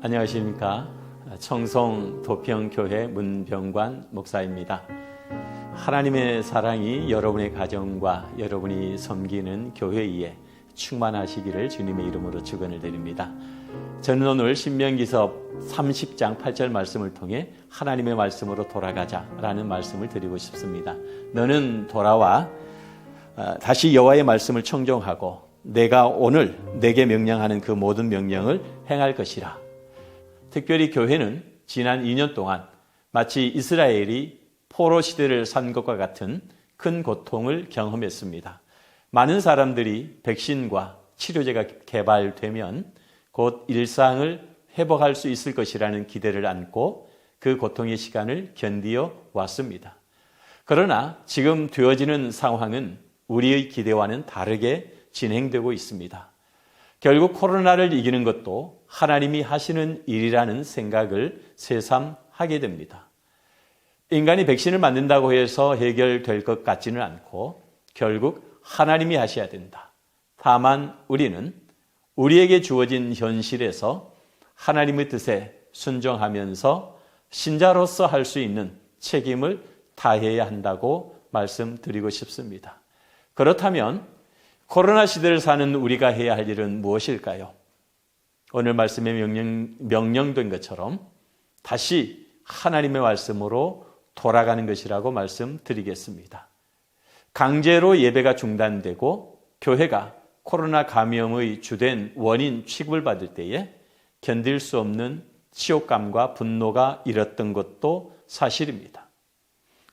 안녕하십니까. 청송 도평교회 문병관 목사입니다. 하나님의 사랑이 여러분의 가정과 여러분이 섬기는 교회에 충만하시기를 주님의 이름으로 축원을 드립니다. 저는 오늘 신명기서 30장 8절 말씀을 통해 하나님의 말씀으로 돌아가자라는 말씀을 드리고 싶습니다. 너는 돌아와 다시 여호와의 말씀을 청종하고 내가 오늘 내게 명령하는 그 모든 명령을 행할 것이라. 특별히 교회는 지난 2년 동안 마치 이스라엘이 포로 시대를 산 것과 같은 큰 고통을 경험했습니다. 많은 사람들이 백신과 치료제가 개발되면 곧 일상을 회복할 수 있을 것이라는 기대를 안고 그 고통의 시간을 견디어 왔습니다. 그러나 지금 되어지는 상황은 우리의 기대와는 다르게 진행되고 있습니다. 결국 코로나를 이기는 것도 하나님이 하시는 일이라는 생각을 새삼하게 됩니다. 인간이 백신을 만든다고 해서 해결될 것 같지는 않고 결국 하나님이 하셔야 된다. 다만 우리는 우리에게 주어진 현실에서 하나님의 뜻에 순종하면서 신자로서 할 수 있는 책임을 다해야 한다고 말씀드리고 싶습니다. 그렇다면 코로나 시대를 사는 우리가 해야 할 일은 무엇일까요? 오늘 말씀에 명령된 것처럼 다시 하나님의 말씀으로 돌아가는 것이라고 말씀드리겠습니다. 강제로 예배가 중단되고 교회가 코로나 감염의 주된 원인 취급을 받을 때에 견딜 수 없는 치욕감과 분노가 일었던 것도 사실입니다.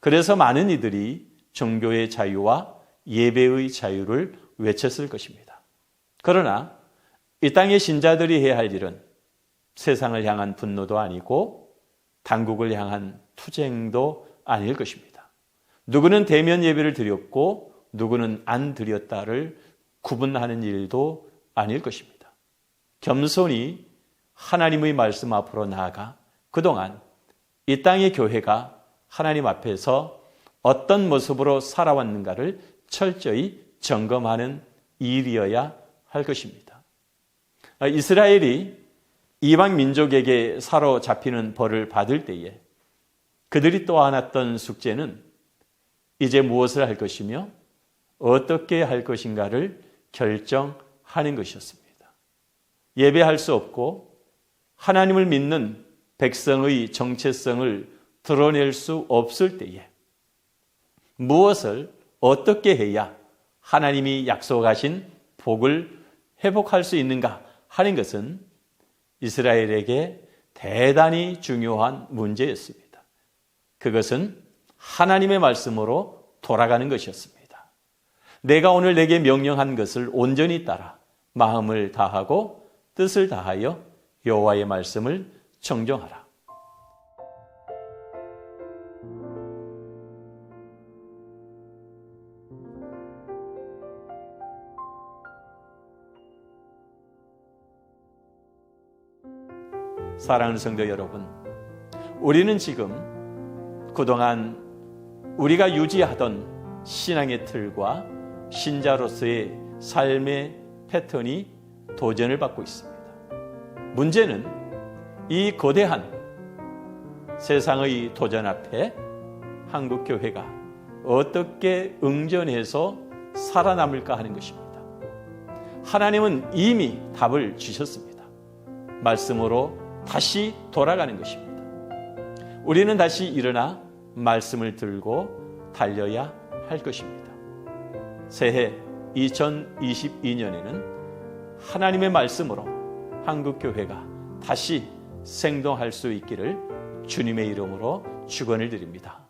그래서 많은 이들이 종교의 자유와 예배의 자유를 외쳤을 것입니다. 그러나 이 땅의 신자들이 해야 할 일은 세상을 향한 분노도 아니고 당국을 향한 투쟁도 아닐 것입니다. 누구는 대면 예배를 드렸고 누구는 안 드렸다를 구분하는 일도 아닐 것입니다. 겸손히 하나님의 말씀 앞으로 나아가 그동안 이 땅의 교회가 하나님 앞에서 어떤 모습으로 살아왔는가를 철저히 점검하는 일이어야 할 것입니다. 이스라엘이 이방 민족에게 사로잡히는 벌을 받을 때에 그들이 떠안았던 숙제는 이제 무엇을 할 것이며 어떻게 할 것인가를 결정하는 것이었습니다. 예배할 수 없고 하나님을 믿는 백성의 정체성을 드러낼 수 없을 때에 무엇을 어떻게 해야 하나님이 약속하신 복을 회복할 수 있는가 하는 것은 이스라엘에게 대단히 중요한 문제였습니다. 그것은 하나님의 말씀으로 돌아가는 것이었습니다. 내가 오늘 내게 명령한 것을 온전히 따라 마음을 다하고 뜻을 다하여 여호와의 말씀을 청종하라. 사랑하는 성도 여러분, 우리는 지금 그동안 우리가 유지하던 신앙의 틀과 신자로서의 삶의 패턴이 도전을 받고 있습니다. 문제는 이 거대한 세상의 도전 앞에 한국교회가 어떻게 응전해서 살아남을까 하는 것입니다. 하나님은 이미 답을 주셨습니다. 말씀으로 다시 돌아가는 것입니다. 우리는 다시 일어나 말씀을 들고 달려야 할 것입니다. 새해 2022년에는 하나님의 말씀으로 한국교회가 다시 생동할 수 있기를 주님의 이름으로 축원을 드립니다.